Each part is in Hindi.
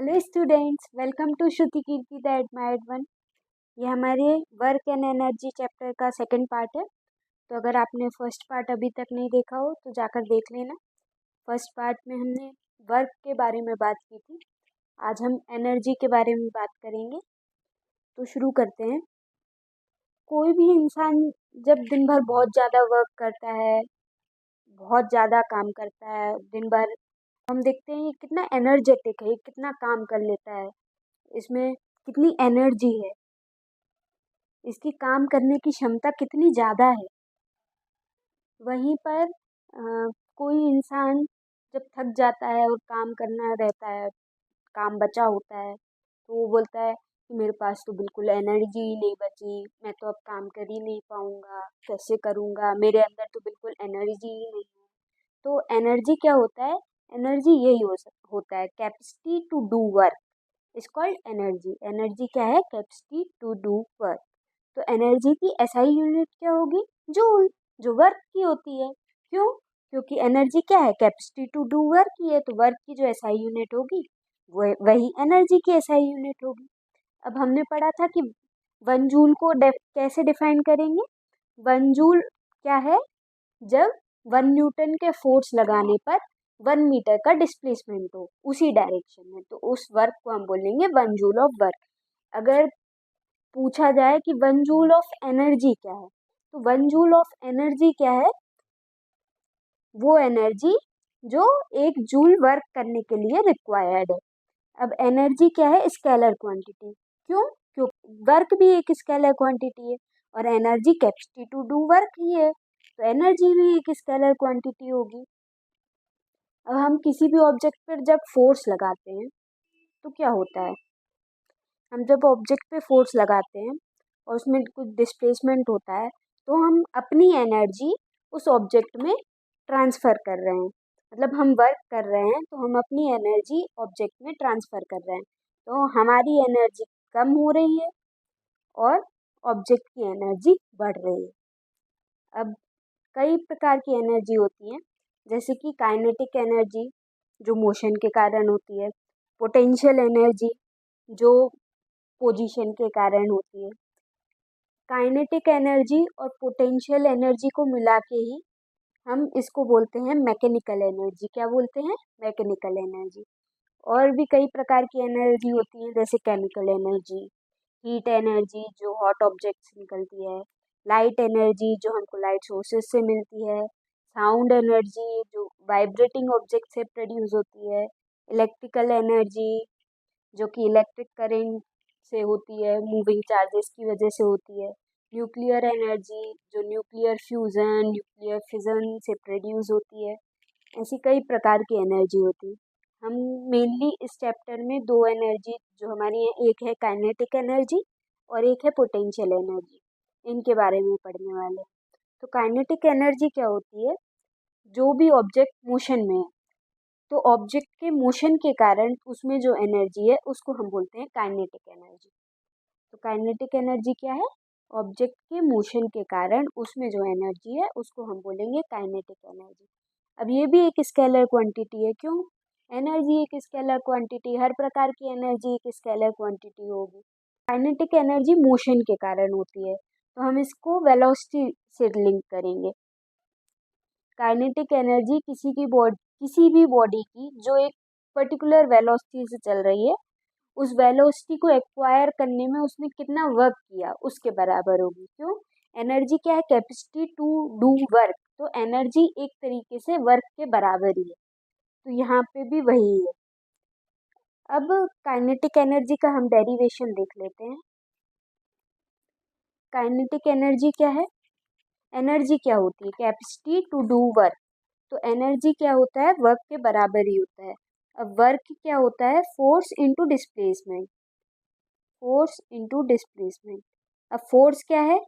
Hello students, welcome to Shruti Kirti the admired one. ये हमारे वर्क एंड एनर्जी चैप्टर का सेकंड पार्ट है। तो अगर आपने फर्स्ट पार्ट अभी तक नहीं देखा हो तो जाकर देख लेना। फर्स्ट पार्ट में हमने वर्क के बारे में बात की थी। आज हम एनर्जी के बारे में बात करेंगे। तो शुरू करते हैं। कोई भी इंसान जब दिन भर बहुत ज़्यादा वर्क करता है, बहुत ज़्यादा काम करता है दिन भर, हम देखते हैं ये कितना एनर्जेटिक है, ये कितना काम कर लेता है, इसमें कितनी एनर्जी है, इसकी काम करने की क्षमता कितनी ज़्यादा है। वहीं पर कोई इंसान जब थक जाता है और काम करना रहता है, काम बचा होता है, तो वो बोलता है कि मेरे पास तो बिल्कुल एनर्जी ही नहीं बची, मैं तो अब काम कर ही नहीं पाऊँगा, कैसे करूँगा, मेरे अंदर तो बिल्कुल एनर्जी ही नहीं है। तो एनर्जी क्या होता है? एनर्जी यही होता है, capacity to do work is called energy. Energy क्या है? Capacity to do work. तो एनर्जी की एसआई यूनिट क्या होगी? जूल, जो वर्क की होती है। क्यों? क्योंकि एनर्जी क्या है? कैपेसिटी टू डू वर्क की है, तो वर्क की जो एसआई यूनिट होगी वही एनर्जी की एसआई यूनिट होगी। अब हमने पढ़ा था कि 1 जूल को कैसे डिफाइन करेंगे। 1 जूल क्या है? जब 1 न्यूटन के फोर्स लगाने पर 1 मीटर का डिस्प्लेसमेंट हो उसी डायरेक्शन में, तो उस वर्क को हम बोलेंगे 1 जूल ऑफ वर्क। अगर पूछा जाए कि 1 जूल ऑफ एनर्जी क्या है, तो 1 जूल ऑफ एनर्जी क्या है? वो एनर्जी जो 1 जूल वर्क करने के लिए रिक्वायर्ड है। अब एनर्जी क्या है? Scalar quantity. क्यों? क्योंकि वर्क भी एक स्केलर क्वांटिटी है और energy capacity to do work ही है, तो एनर्जी भी एक स्केलर क्वांटिटी होगी। अब हम किसी भी ऑब्जेक्ट पर जब फोर्स लगाते हैं तो क्या होता है? हम जब ऑब्जेक्ट पे फोर्स लगाते हैं और उसमें कुछ डिस्प्लेसमेंट होता है, तो हम अपनी एनर्जी उस ऑब्जेक्ट में ट्रांसफ़र कर रहे हैं। मतलब हम वर्क कर रहे हैं तो हम अपनी एनर्जी ऑब्जेक्ट में ट्रांसफ़र कर रहे हैं। तो हमारी एनर्जी कम हो रही है और ऑब्जेक्ट की एनर्जी बढ़ रही है। अब कई प्रकार की एनर्जी होती हैं, जैसे कि काइनेटिक एनर्जी जो मोशन के कारण होती है, पोटेंशियल एनर्जी जो पोजीशन के कारण होती है। काइनेटिक एनर्जी और पोटेंशियल एनर्जी को मिला के ही हम इसको बोलते हैं मैकेनिकल एनर्जी। क्या बोलते हैं? Mechanical energy. और भी कई प्रकार की एनर्जी होती हैं, जैसे केमिकल एनर्जी, हीट एनर्जी जो हॉट ऑब्जेक्ट से निकलती है, लाइट एनर्जी जो हमको लाइट सोर्सेज से मिलती है, साउंड एनर्जी जो वाइब्रेटिंग ऑब्जेक्ट से प्रोड्यूस होती है, इलेक्ट्रिकल एनर्जी जो कि इलेक्ट्रिक करंट से होती है, मूविंग चार्जेस की वजह से होती है, न्यूक्लियर एनर्जी जो न्यूक्लियर फ्यूज़न, न्यूक्लियर फिजन से प्रोड्यूस होती है। ऐसी कई प्रकार की एनर्जी होती है। हम मेनली इस चैप्टर में दो एनर्जी जो हमारी है, एक है काइनेटिक एनर्जी और एक है पोटेंशियल एनर्जी, इनके बारे में पढ़ने वाले हैं। तो काइनेटिक एनर्जी क्या होती है? जो भी ऑब्जेक्ट मोशन में है, तो ऑब्जेक्ट के मोशन के कारण उसमें जो एनर्जी है उसको हम बोलते हैं काइनेटिक एनर्जी। तो काइनेटिक एनर्जी क्या है? ऑब्जेक्ट के मोशन के कारण उसमें जो एनर्जी है उसको हम बोलेंगे काइनेटिक एनर्जी। अब ये भी एक स्केलर क्वांटिटी है। क्यों? एनर्जी एक स्केलर क्वांटिटी, हर प्रकार की एनर्जी एक स्केलर क्वांटिटी होगी। काइनेटिक एनर्जी मोशन के कारण होती है, तो हम इसको वेलोसिटी से लिंक करेंगे। काइनेटिक एनर्जी किसी भी बॉडी की जो एक पर्टिकुलर वेलोसिटी से चल रही है, उस वेलोसिटी को एक्वायर करने में उसने कितना वर्क किया उसके बराबर होगी। क्यों? एनर्जी क्या है? Capacity to do work. तो एनर्जी एक तरीके से वर्क के बराबर ही है, तो यहाँ पे भी वही है। अब काइनेटिक एनर्जी का हम डेरिवेशन देख लेते हैं। काइनेटिक एनर्जी क्या है? एनर्जी क्या होती है? Capacity to do work. तो एनर्जी क्या होता है? वर्क के बराबर ही होता है। अब वर्क क्या होता है? Force into displacement. Force into displacement. अब फोर्स क्या है?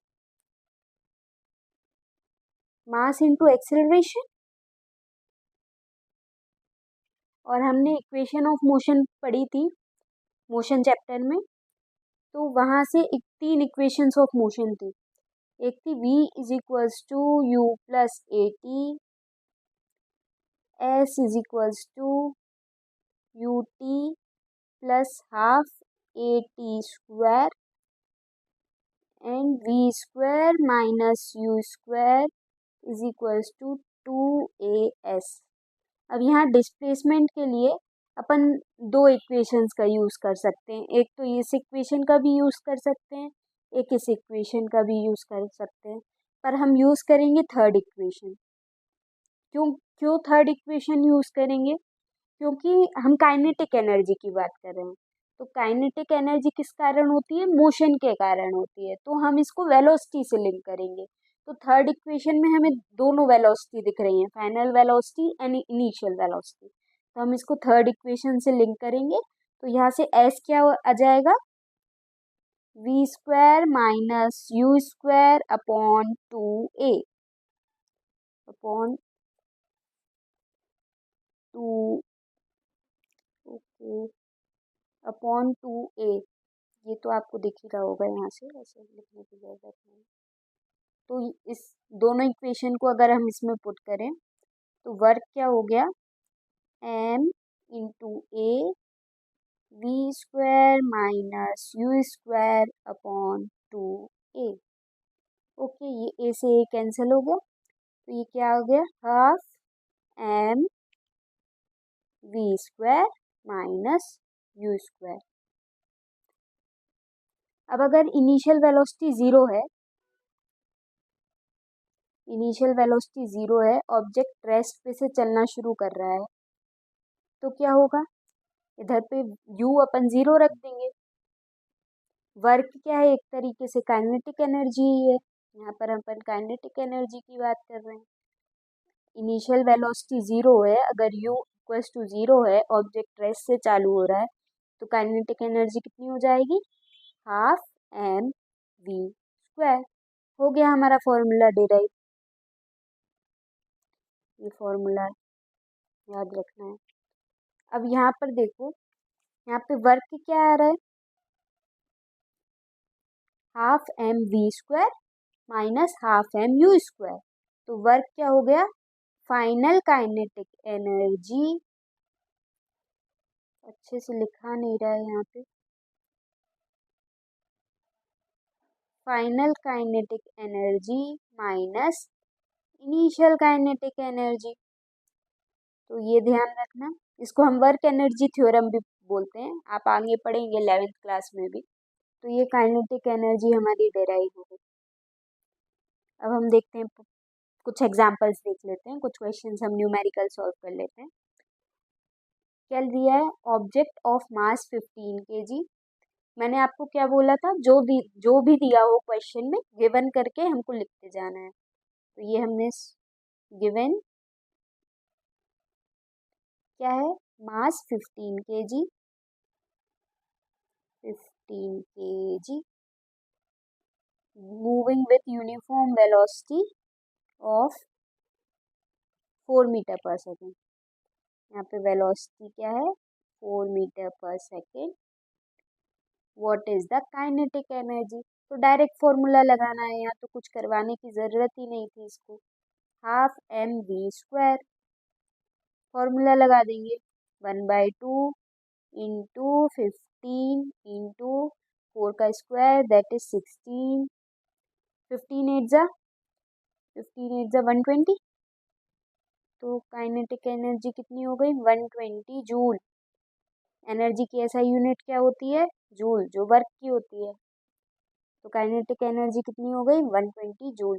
Mass into acceleration. और हमने इक्वेशन ऑफ मोशन पढ़ी थी मोशन चैप्टर में, तो वहाँ से 3 इक्वेशंस ऑफ मोशन थी। एक थी v is equals to u plus a t, s is equals to u t plus half a t square and v square minus u square is equals to 2as। अब यहाँ डिस्प्लेसमेंट के लिए अपन दो इक्वेशंस का यूज़ कर सकते हैं। एक तो इस इक्वेशन का भी यूज़ कर सकते हैं, एक इस इक्वेशन का भी यूज़ कर सकते हैं, पर हम यूज़ करेंगे थर्ड इक्वेशन। क्यों क्यों थर्ड इक्वेशन यूज़ करेंगे? क्योंकि हम काइनेटिक एनर्जी की बात कर रहे हैं। तो काइनेटिक एनर्जी किस कारण होती है? मोशन के कारण होती है। तो हम इसको वेलोसिटी से लिंक करेंगे। तो थर्ड इक्वेशन में हमें दोनों वेलोसिटी दिख रही हैं, final velocity and initial velocity. तो हम इसको थर्ड इक्वेशन से लिंक करेंगे। तो यहाँ से एस क्या आ जाएगा? V square minus u square upon 2a upon 2 okay upon 2a। ये तो आपको दिख ही रहा होगा, यहाँ से ऐसे लिखने की जरूरत नहीं। तो इस दोनों इक्वेशन को अगर हम इसमें पुट करें तो वर्क क्या हो गया? m into a v square minus u square upon 2a। Okay, ये a से a कैंसिल हो गया, तो ये क्या हो गया? Half m v square minus u square. अब अगर इनिशियल वेलोसिटी ज़ीरो है, इनिशियल वेलोसिटी ज़ीरो है, ऑब्जेक्ट रेस्ट पे से चलना शुरू कर रहा है, तो क्या होगा? इधर पे u अपन ज़ीरो रख देंगे। वर्क क्या है? एक तरीके से काइनेटिक एनर्जी ही है। यहाँ पर अपन काइनेटिक एनर्जी की बात कर रहे हैं। इनिशियल वेलोसिटी ज़ीरो है, अगर u इक्वल्स टू ज़ीरो है, ऑब्जेक्ट रेस्ट से चालू हो रहा है, तो काइनेटिक एनर्जी कितनी हो जाएगी? Half m v square. हो गया हमारा फॉर्मूला डिराइव। ये फॉर्मूला याद रखना है। अब यहाँ पर देखो, यहाँ पे वर्क क्या आ रहा है? Half m v square minus half m u square. तो वर्क क्या हो गया? फाइनल काइनेटिक एनर्जी, अच्छे से लिखा नहीं रहा है यहाँ पे, final kinetic energy minus initial kinetic energy. तो ये ध्यान रखना, इसको हम वर्क एनर्जी थ्योरम भी बोलते हैं, आप आगे पढ़ेंगे 11th क्लास में भी। तो ये काइनेटिक एनर्जी हमारी डेराइव हो गई। अब हम देखते हैं, कुछ एग्जांपल्स देख लेते हैं, कुछ क्वेश्चंस हम न्यूमेरिकल सॉल्व कर लेते हैं। क्या दिया है? Object of mass 15 kg। मैंने आपको क्या बोला था? जो भी दिया हो क्वेश्चन में गिवन करके हमको लिखते जाना है। तो ये हमने गिवन क्या है? Mass 15 kg, 15 kg moving with uniform velocity of 4 metre per second. यहाँ पे वेलोसिटी क्या है? 4 metre per second. What is the kinetic energy? तो डायरेक्ट फॉर्मूला लगाना है, यहाँ तो कुछ करवाने की ज़रूरत ही नहीं थी इसको। Half m v square, formula लगा देंगे, 1/2 इंटू 15 इंटू 4 का स्क्वायर दैट इज 16, 15 8 जा 120। तो काइनेटिक एनर्जी कितनी हो गई? 120 जूल। एनर्जी की ऐसा यूनिट क्या होती है? जूल, जो वर्क की होती है। तो काइनेटिक एनर्जी कितनी हो गई? 120 जूल।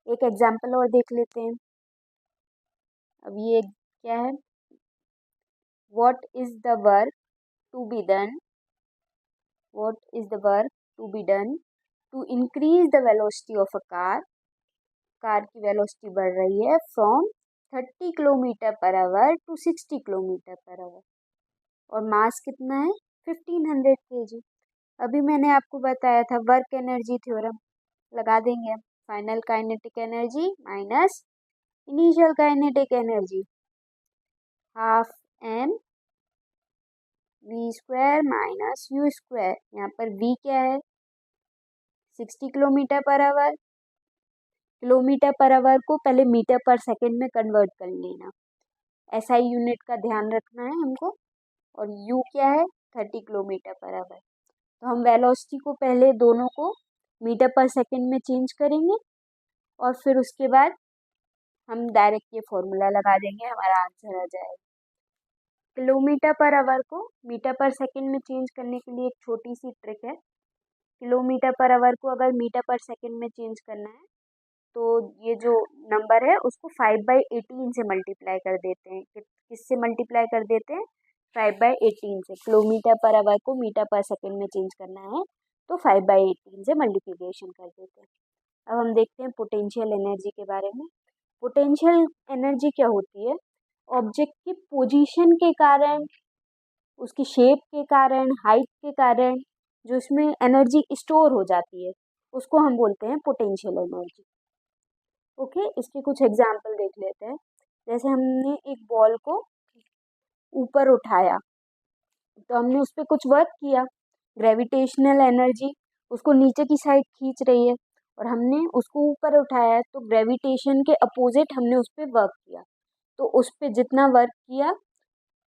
एक एग्जाम्पल और देख लेते हैं। अब ये क्या है? What is the work to be done, what is the work to be done to increase the velocity of a car. Car की वेलोसिटी बढ़ रही है from 30 kilometre per hour to 60 kilometre per hour, और मास कितना है? 1500 kg। अभी मैंने आपको बताया था वर्क एनर्जी थ्योरम, लगा देंगे हम। Final kinetic energy minus initial kinetic energy, half m v square minus u square. यहाँ पर v क्या है? 60 kilometre per our. Kilometre per our को पहले मीटर पर सेकंड में कन्वर्ट कर लेना, SI यूनिट का ध्यान रखना है हमको। और u क्या है 30 किलोमीटर पर आवर। तो हम वेलोसिटी को पहले दोनों को मीटर पर सेकंड में चेंज करेंगे और फिर उसके बाद हम डायरेक्ट ये फॉर्मूला लगा देंगे, हमारा आंसर आ जाएगा। किलोमीटर पर आवर को मीटर पर सेकंड में चेंज करने के लिए एक छोटी सी ट्रिक है। किलोमीटर पर आवर को अगर मीटर पर सेकंड में चेंज करना है तो ये जो नंबर है उसको 5/18 से मल्टीप्लाई कर देते हैं। किससे मल्टीप्लाई कर देते हैं? 5/18 से। किलोमीटर पर आवर को मीटर पर सेकंड में चेंज करना है तो 5/18 से मल्टीप्लिकेशन कर देते हैं। अब हम देखते हैं पोटेंशियल एनर्जी के बारे में। पोटेंशियल एनर्जी क्या होती है? ऑब्जेक्ट की पोजीशन के कारण, उसकी शेप के कारण, हाइट के कारण जो इसमें एनर्जी स्टोर हो जाती है उसको हम बोलते हैं पोटेंशियल एनर्जी। ओके, इसके कुछ एग्जाम्पल देख लेते हैं। जैसे हमने एक बॉल को ऊपर उठाया तो हमने उस पर कुछ वर्क किया, ग्रेविटेशनल एनर्जी उसको नीचे की साइड खींच रही है और हमने उसको ऊपर उठाया तो ग्रेविटेशन के अपोजिट हमने उस पर वर्क किया, तो उस पर जितना वर्क किया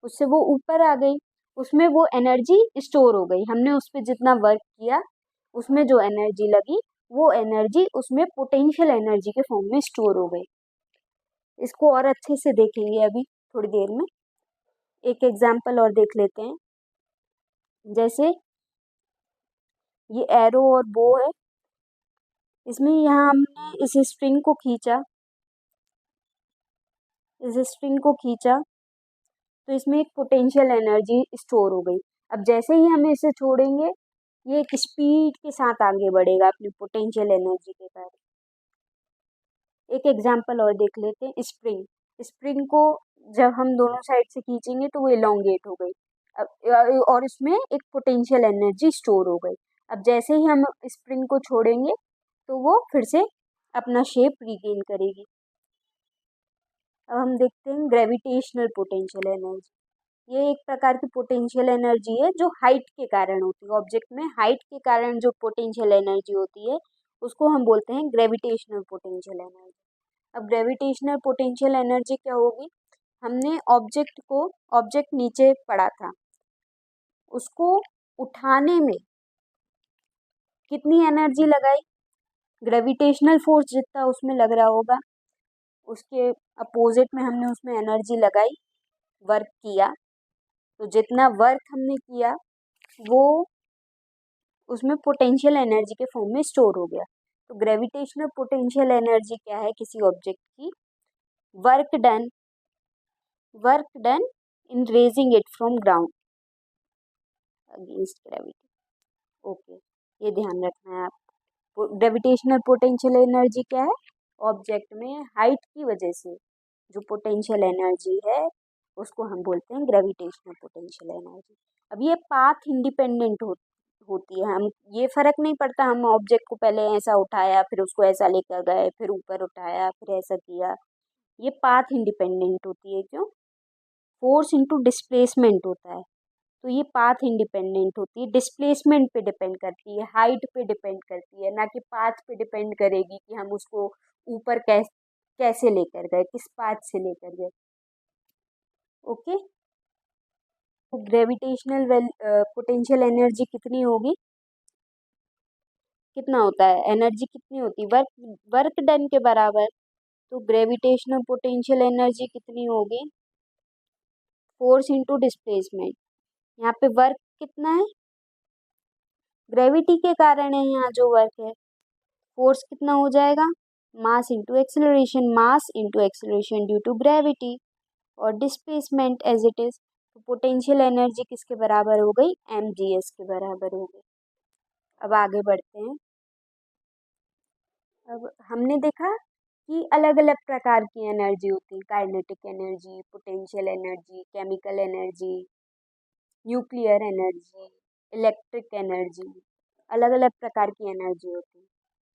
उससे वो ऊपर आ गई, उसमें वो एनर्जी स्टोर हो गई। हमने उस पर जितना वर्क किया उसमें जो एनर्जी लगी वो एनर्जी उसमें पोटेंशियल एनर्जी के फॉर्म में स्टोर हो गई। इसको और अच्छे से देखेंगे अभी थोड़ी देर में। एक एग्जाम्पल और देख लेते हैं। जैसे ये एरो और बो है, इसमें यहाँ हमने इस स्ट्रिंग को खींचा, तो इसमें एक पोटेंशियल एनर्जी स्टोर हो गई। अब जैसे ही हम इसे छोड़ेंगे ये एक स्पीड के साथ आगे बढ़ेगा अपनी पोटेंशियल एनर्जी के कारण। एक एग्जांपल और देख लेते हैं। स्प्रिंग को जब हम दोनों साइड से खींचेंगे तो वो इलोंगेट हो गई। अब और इसमें एक पोटेंशियल एनर्जी स्टोर हो गई। अब जैसे ही हम स्प्रिंग को छोड़ेंगे तो वो फिर से अपना शेप रिगेन करेगी। अब हम देखते हैं ग्रेविटेशनल पोटेंशियल एनर्जी। ये एक प्रकार की पोटेंशियल एनर्जी है जो हाइट के कारण होती है। ऑब्जेक्ट में हाइट के कारण जो पोटेंशियल एनर्जी होती है उसको हम बोलते हैं ग्रेविटेशनल पोटेंशियल एनर्जी। अब ग्रेविटेशनल पोटेंशियल एनर्जी क्या होगी? हमने ऑब्जेक्ट नीचे पड़ा था, उसको उठाने में कितनी एनर्जी लगाई? ग्रेविटेशनल फोर्स जितना उसमें लग रहा होगा उसके अपोजिट में हमने उसमें एनर्जी लगाई, वर्क किया, तो जितना वर्क हमने किया वो उसमें पोटेंशियल एनर्जी के फॉर्म में स्टोर हो गया। तो ग्रेविटेशनल पोटेंशियल एनर्जी क्या है? किसी ऑब्जेक्ट की work done in raising it from ground against gravity. Okay, ये ध्यान रखना है आप। ग्रेविटेशनल पोटेंशियल एनर्जी क्या है? ऑब्जेक्ट में हाइट की वजह से जो पोटेंशियल एनर्जी है उसको हम बोलते हैं ग्रेविटेशनल पोटेंशियल एनर्जी। अब ये पाथ इंडिपेंडेंट होती है। हम ये फर्क नहीं पड़ता हम ऑब्जेक्ट को पहले ऐसा उठाया फिर उसको ऐसा लेकर गए फिर ऊपर उठाया फिर ऐसा किया, ये पाथ इंडिपेंडेंट होती है। क्यों? फोर्स इनटू डिस्प्लेसमेंट होता है, तो ये पाथ इंडिपेंडेंट होती है। डिस्प्लेसमेंट पे डिपेंड करती है, हाइट पे डिपेंड करती है, ना कि पाथ पे डिपेंड करेगी कि हम उसको ऊपर कैसे लेकर गए, किस पाथ से लेकर गए। ओके, तो ग्रेविटेशनल पोटेंशियल एनर्जी कितनी होगी? कितना होता है? एनर्जी कितनी होती है? वर्क डन के बराबर। तो ग्रेविटेशनल पोटेंशियल एनर्जी कितनी होगी? Force into displacement. यहाँ पे वर्क कितना है? ग्रेविटी के कारण है यहाँ जो वर्क है। फोर्स कितना हो जाएगा? Mass into acceleration due to gravity, और डिस्प्लेसमेंट एज इट इज। तो पोटेंशियल एनर्जी किसके बराबर हो गई? mgs के बराबर हो गई। अब आगे बढ़ते हैं। अब हमने देखा कि अलग अलग प्रकार की एनर्जी होती है, kinetic energy, potential energy, chemical energy, nuclear energy, electric energy, अलग अलग प्रकार की एनर्जी होती है।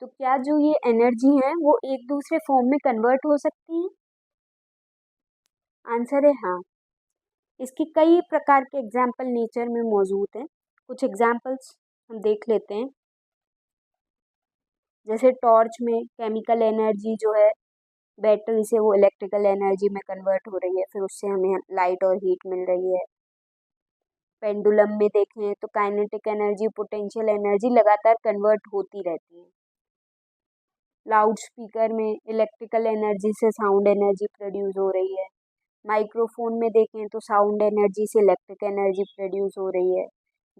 तो क्या जो ये एनर्जी है वो एक दूसरे फॉर्म में कन्वर्ट हो सकती है? आंसर है हाँ। इसकी कई प्रकार के एग्जाम्पल नेचर में मौजूद हैं। कुछ एग्जाम्पल्स हम देख लेते हैं। जैसे टॉर्च में केमिकल एनर्जी जो है बैटरी से वो इलेक्ट्रिकल एनर्जी में कन्वर्ट हो रही है, फिर उससे हमें लाइट और हीट मिल रही है। पेंडुलम में देखें तो काइनेटिक एनर्जी, पोटेंशियल एनर्जी लगातार कन्वर्ट होती रहती है। लाउड स्पीकर में इलेक्ट्रिकल एनर्जी से साउंड एनर्जी प्रोड्यूस हो रही है। माइक्रोफोन में देखें तो साउंड एनर्जी से इलेक्ट्रिक एनर्जी प्रोड्यूस हो रही है।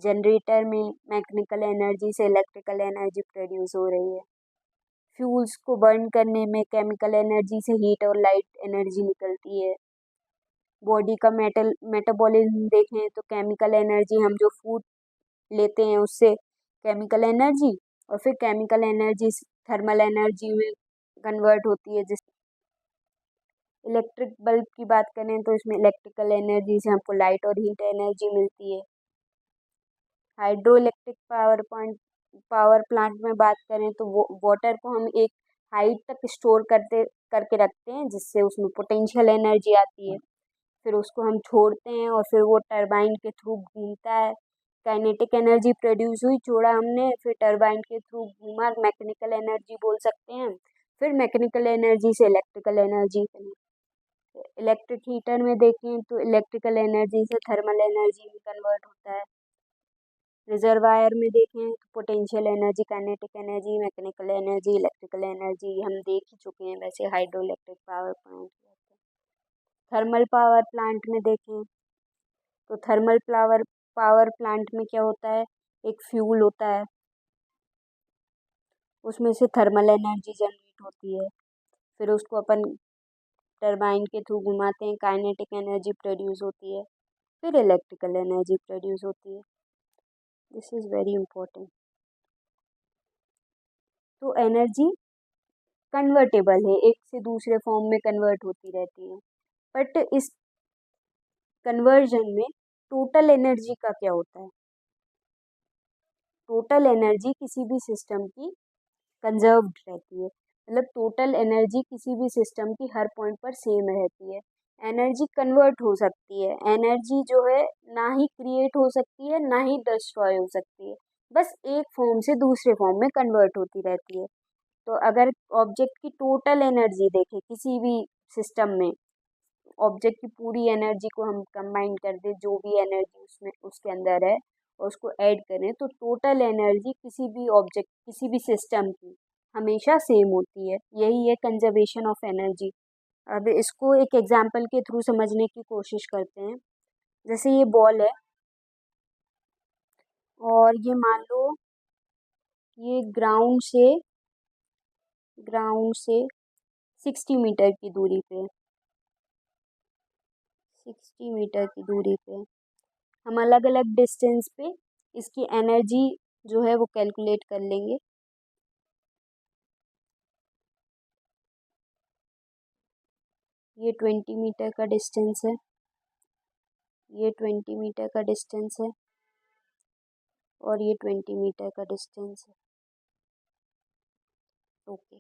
जनरेटर में मैकेनिकल एनर्जी से इलेक्ट्रिकल एनर्जी प्रोड्यूस हो रही है। फ्यूल्स को बर्न करने में केमिकल एनर्जी से हीट और लाइट एनर्जी निकलती है। बॉडी का मेटाबॉलिज्म देखें तो केमिकल एनर्जी, हम जो फूड लेते हैं उससे केमिकल एनर्जी, और फिर केमिकल एनर्जी थर्मल एनर्जी में कन्वर्ट होती है। जिस इलेक्ट्रिक बल्ब की बात करें तो इसमें इलेक्ट्रिकल एनर्जी से हमको लाइट और हीट एनर्जी मिलती है। हाइड्रो इलेक्ट्रिक पावर प्लांट में बात करें तो वाटर को हम एक हाइट तक स्टोर करके रखते हैं, जिससे उसमें पोटेंशियल एनर्जी आती है। फिर उसको हम छोड़ते हैं और फिर वो टरबाइन के थ्रू घूमता है। काइनेटिक एनर्जी प्रोड्यूस हुई, छोड़ा हमने, फिर टरबाइन के थ्रू घूमा, मैकेनिकल एनर्जी बोल सकते हैं। फिर मैकेनिकल एनर्जी से इलेक्ट्रिकल एनर्जी। इलेक्ट्रिक हीटर में देखें तो इलेक्ट्रिकल एनर्जी से थर्मल एनर्जी में कन्वर्ट होता है। रिजर्वायर में देखें तो potential energy, kinetic energy, mechanical energy, electrical energy हम देख ही चुके हैं वैसे hydro electric power plant. Thermal power plant में देखें तो थर्मल पावर प्लांट में क्या होता है, एक फ्यूल होता है, उसमें से थर्मल एनर्जी जनरेट होती है। फिर उसको अपन टरबाइन के थ्रू घुमाते हैं, काइनेटिक एनर्जी प्रोड्यूस होती है। फिर इलेक्ट्रिकल एनर्जी प्रोड्यूस होती है। This is very important. तो एनर्जी कन्वर्टेबल है, एक से दूसरे फॉर्म में कन्वर्ट होती रहती है। बट इस कन्वर्जन में टोटल एनर्जी का क्या होता है? टोटल एनर्जी किसी भी सिस्टम की कंजर्व्ड रहती है, मतलब टोटल एनर्जी किसी भी सिस्टम की हर पॉइंट पर सेम रहती है। एनर्जी कन्वर्ट हो सकती है, एनर्जी जो है ना ही क्रिएट हो सकती है ना ही डिस्ट्रॉय हो सकती है, बस एक फॉर्म से दूसरे फॉर्म में कन्वर्ट होती रहती है। तो अगर ऑब्जेक्ट की टोटल एनर्जी देखें किसी भी सिस्टम में, ऑब्जेक्ट की पूरी एनर्जी को हम कंबाइन कर दें, जो भी एनर्जी उसमें उसके अंदर है, और उसको ऐड करें, तो टोटल एनर्जी किसी भी ऑब्जेक्ट, किसी भी सिस्टम की हमेशा सेम होती है। यही है कंजर्वेशन ऑफ एनर्जी। अब इसको एक एग्जांपल के थ्रू समझने की कोशिश करते हैं। जैसे ये बॉल है और ये मान लो ये ग्राउंड से 60 मीटर की दूरी पे, 60 मीटर की दूरी पे हम अलग अलग डिस्टेंस पे इसकी एनर्जी जो है वो कैलकुलेट कर लेंगे। ये 20 मीटर का डिस्टेंस है, ये 20 मीटर का डिस्टेंस है, और ये 20 मीटर का डिस्टेंस है। ओके,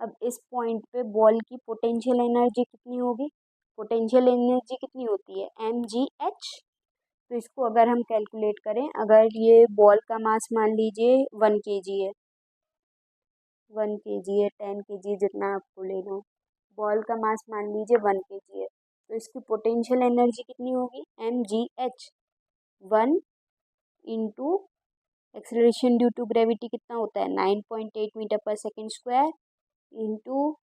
अब इस पॉइंट पे बॉल की पोटेंशियल एनर्जी कितनी होगी? पोटेंशियल एनर्जी कितनी होती है? mgh। तो इसको अगर हम कैलकुलेट करें, अगर ये बॉल का मास मान लीजिए 1 kg है, 1 kg है, 10 kg जितना आपको लेना हो, बॉल का मास मान लीजिए 1 kg है, तो इसकी पोटेंशियल एनर्जी कितनी होगी? mgh 1 into acceleration due to gravity कितना होता है? 9.8 metre per second square, into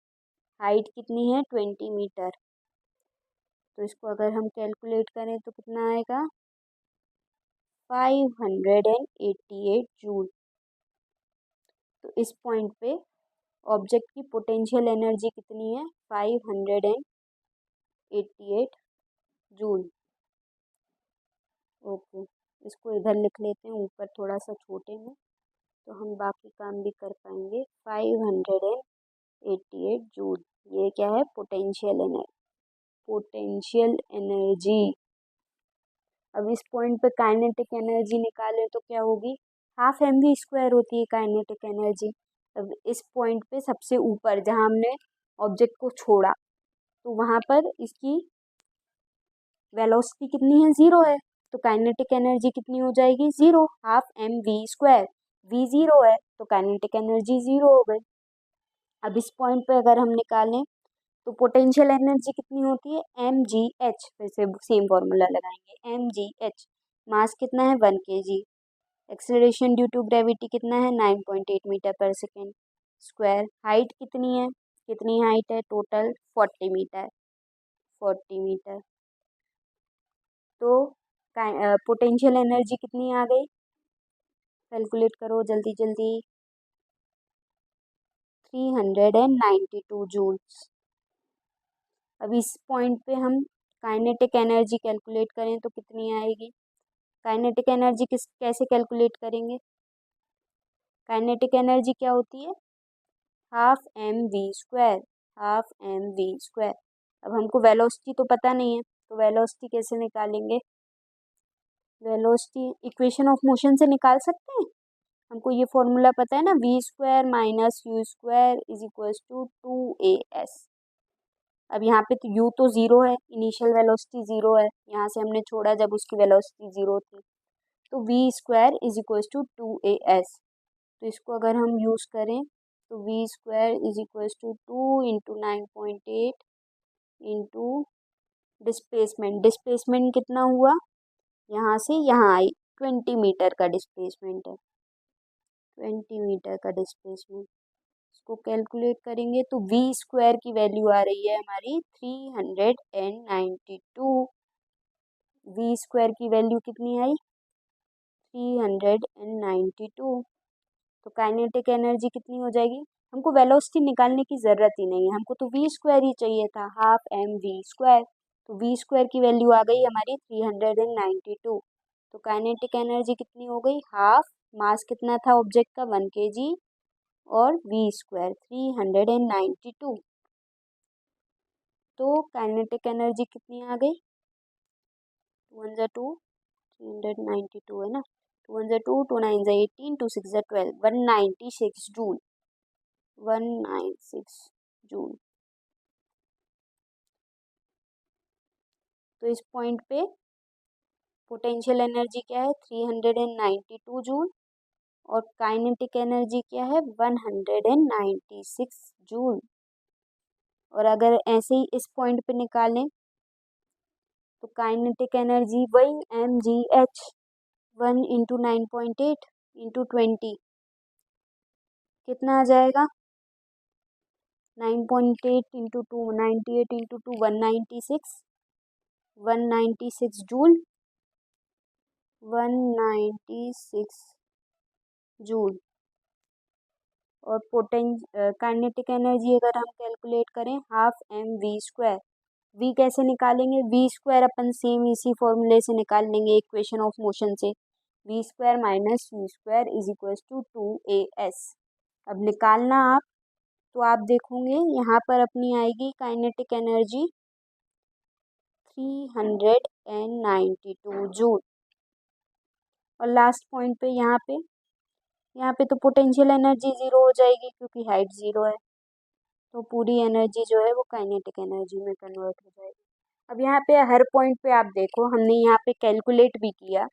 height कितनी है? 20 मीटर। तो इसको अगर हम कैलकुलेट करें तो कितना आएगा? 588 जूल। तो इस पॉइंट पे ऑब्जेक्ट की पोटेंशियल एनर्जी कितनी है? 588 जूल। ओके, इसको इधर लिख लेते हैं ऊपर थोड़ा सा छोटे में, तो हम बाकी काम भी कर पाएंगे। 588 जूल, ये क्या है? Potential energy. अब इस पॉइंट पे काइनेटिक एनर्जी निकालें तो क्या होगी? हाफ mv² होती है काइनेटिक एनर्जी। अब इस पॉइंट पे सबसे ऊपर जहाँ हमने ऑब्जेक्ट को छोड़ा, तो वहाँ पर इसकी वेलोसिटी कितनी है? 0 है, तो काइनेटिक एनर्जी कितनी हो जाएगी? 0, हाफ mv²। v 0 है तो काइनेटिक एनर्जी 0 हो गई। अब इस पॉइंट पे अगर हम निकालें तो पोटेंशियल एनर्जी कितनी होती है? mgh। फिर से सेम फॉर्मूला लगाएंगे, mgh मास कितना है 1 kg, acceleration due to gravity कितना है 9.8 metre per second square, height कितनी है, कितनी हाइट है टोटल 40 मीटर, 40 मीटर। तो पोटेंशियल एनर्जी कितनी आ गई, कैलकुलेट करो जल्दी जल्दी, 392 जूल्स। अब इस पॉइंट पे हम काइनेटिक एनर्जी कैलकुलेट करें तो कितनी आएगी, काइनेटिक एनर्जी कैसे कैलकुलेट करेंगे, काइनेटिक एनर्जी क्या होती है half m v square, half m v square. अब हमको वेलोसिटी तो पता नहीं है, तो वेलोसिटी कैसे निकालेंगे, वेलोसिटी इक्वेशन ऑफ मोशन से निकाल सकते हैं, हमको ये फॉर्मूला पता है ना, v square minus u square is equal to 2as। अब यहाँ पे तो u तो ज़ीरो है, इनिशियल वेलोसिटी ज़ीरो है, यहाँ से हमने छोड़ा जब उसकी वेलोसिटी ज़ीरो थी, तो v square is equal to 2as। तो इसको अगर हम यूज़ करें तो v square is equal to 2 × 9.8 into displacement, displacement कितना हुआ, यहाँ से यहाँ आई 20 मीटर का डिस्प्लेसमेंट है, 20 मीटर का डिस्प्लेसमेंट। इसको कैलकुलेट करेंगे तो वी स्क्वायर की वैल्यू आ रही है हमारी 392, वी स्क्वायर की वैल्यू कितनी आई 392। तो काइनेटिक एनर्जी कितनी हो जाएगी, हमको वेलोसिटी निकालने की ज़रूरत ही नहीं है, हमको तो वी स्क्वायर ही चाहिए था, हाफ एम वी स्क्वायर। तो वी स्क्वायर की वैल्यू आ गई हमारी 392। तो काइनेटिक एनर्जी कितनी हो गई हाफ, मास कितना था ऑब्जेक्ट का 1 kg, और वी स्क्वायर 392। तो काइनेटिक एनर्जी कितनी आ गई, 2 × 2 392 है ना, 2 × 2 2 9 18 2 6 12 196 जूल, 196 जूल। तो इस पॉइंट पे पोटेंशियल एनर्जी क्या है 392 जूल, और काइनेटिक एनर्जी क्या है 196 जूल। और अगर ऐसे ही इस पॉइंट पे निकालें तो काइनेटिक एनर्जी वही mgh 1 × 9.8 इंटू 20 कितना आ जाएगा 9.8 इंटू 2 98 इंटू 2 196 जूल, 196 जूल। और काइनेटिक एनर्जी अगर हम कैलकुलेट करें half m v square, v कैसे निकालेंगे, वी स्क्वायर अपन सेम इसी फॉर्मूले से निकाल लेंगे इक्वेशन ऑफ मोशन से, v square minus u square is equal to 2as। अब निकालना आप, तो आप देखोगे यहाँ पर अपनी आएगी काइनेटिक एनर्जी 392 जूल। और लास्ट पॉइंट पे यहाँ पे तो पोटेंशियल एनर्जी ज़ीरो हो जाएगी क्योंकि हाइट ज़ीरो है, तो पूरी एनर्जी जो है वो काइनेटिक एनर्जी में कन्वर्ट हो जाएगी। अब यहाँ पे हर पॉइंट पे आप देखो, हमने यहाँ पे कैलकुलेट भी किया,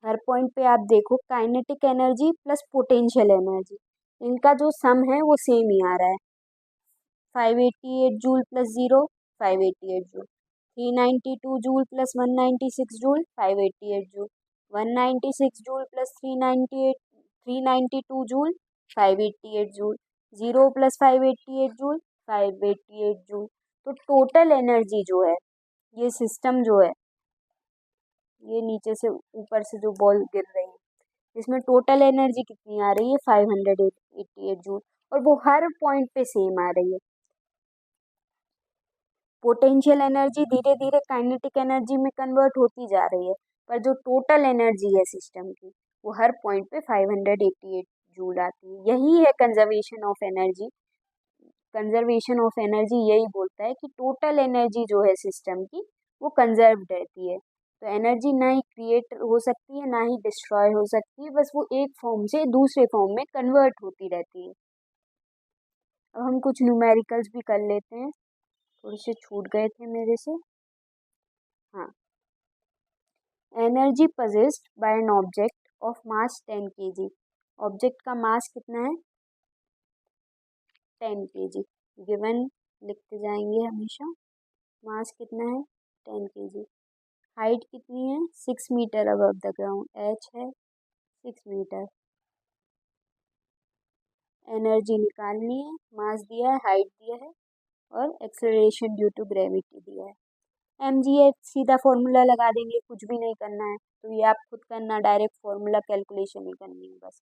हर पॉइंट पे आप देखो kinetic energy plus potential energy, इनका जो सम है वो सेम ही आ रहा है, 588 joule plus 0 588 joule, 392 joule plus 196 joule 588 joule, 196 joule plus 392 joule 588 joule, 0 plus 588 joule 588 joule. तो टोटल एनर्जी जो है, ये सिस्टम जो है, ये नीचे से ऊपर से जो बॉल गिर रही है, इसमें टोटल एनर्जी कितनी आ रही है 588 जूल, और वो हर पॉइंट पे सेम आ रही है। पोटेंशियल एनर्जी धीरे धीरे काइनेटिक एनर्जी में कन्वर्ट होती जा रही है, पर जो टोटल एनर्जी है सिस्टम की वो हर पॉइंट पे 588 जूल आती है। यही है conservation of energy, conservation of energy यही बोलता है कि टोटल एनर्जी जो है सिस्टम की वो कंजर्व्ड रहती है। तो एनर्जी ना ही क्रिएट हो सकती है ना ही डिस्ट्रॉय हो सकती है, बस वो एक फॉर्म से दूसरे फॉर्म में कन्वर्ट होती रहती है। अब हम कुछ न्यूमेरिकल्स भी कर लेते हैं, थोड़े से छूट गए थे मेरे से। हाँ, energy possessed by an object of mass 10 kg, object का मास कितना है 10 kg, गिवन लिखते जाएंगे हमेशा, मास कितना है 10 kg। हाइट कितनी है 6 metre above the ground, h है 6 मीटर। एनर्जी निकालनी है, मास दिया है, हाइट दिया है और एक्सेलरेशन ड्यू टू ग्रेविटी दिया है। mgh सीधा फॉर्मूला लगा देंगे, कुछ भी नहीं करना है, तो ये आप खुद करना, डायरेक्ट फॉर्मूला कैलकुलेशन ही करनी है बस।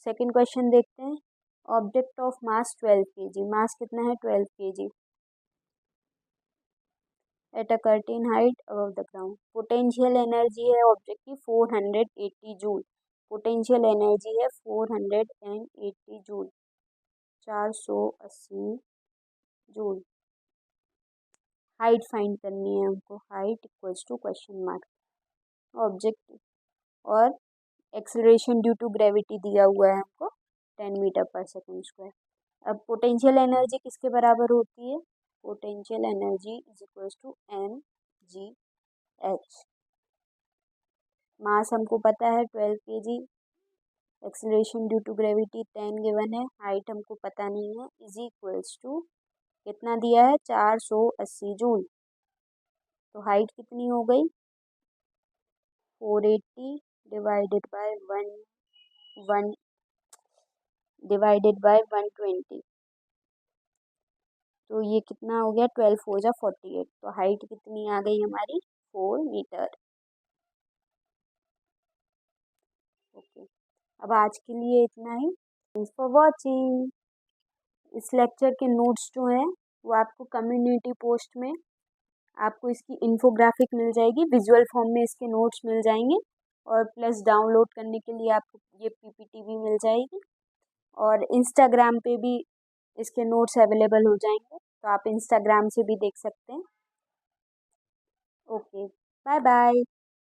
सेकंड क्वेश्चन देखते हैं। ऑब्जेक्ट ऑफ मास 12 kg, मास कितना है 12 kg at a curtain height above the ground. Potential energy है ऑब्जेक्ट की 480 जूल, पोटेंशियल एनर्जी है 480 जूल, 480 जूल। हाइट फाइंड करनी है हमको, height equals to question mark object, और एक्सेलरेशन ड्यू टू ग्रेविटी दिया हुआ है हमको 10 मीटर पर सेकेंड स्क्वायर। अब पोटेंशियल एनर्जी किसके बराबर होती है, potential energy is equals to mgh। Mass हमको पता है 12 kg, acceleration due to gravity 10 given है, हाइट हमको पता नहीं है, इज इक्वल्स टू कितना दिया है 480 जूल। तो हाइट कितनी हो गई 480 डिवाइडेड बाय 1 डिवाइडेड बाय 120, तो ये कितना हो गया 12 4 जा 48। तो हाइट कितनी आ गई हमारी 4 मीटर। ओके, अब आज के लिए इतना ही। Thanks for watching. इस लेक्चर के नोट्स जो हैं वो आपको कम्युनिटी पोस्ट में आपको इसकी इन्फोग्राफिक मिल जाएगी, विजुअल फॉर्म में इसके नोट्स मिल जाएंगे, और प्लस डाउनलोड करने के लिए आपको ये पीपीटी भी मिल जाएगी, और इंस्टाग्राम पे भी इसके नोट्स अवेलेबल हो जाएंगे, तो आप इंस्टाग्राम से भी देख सकते हैं। Okay, bye bye.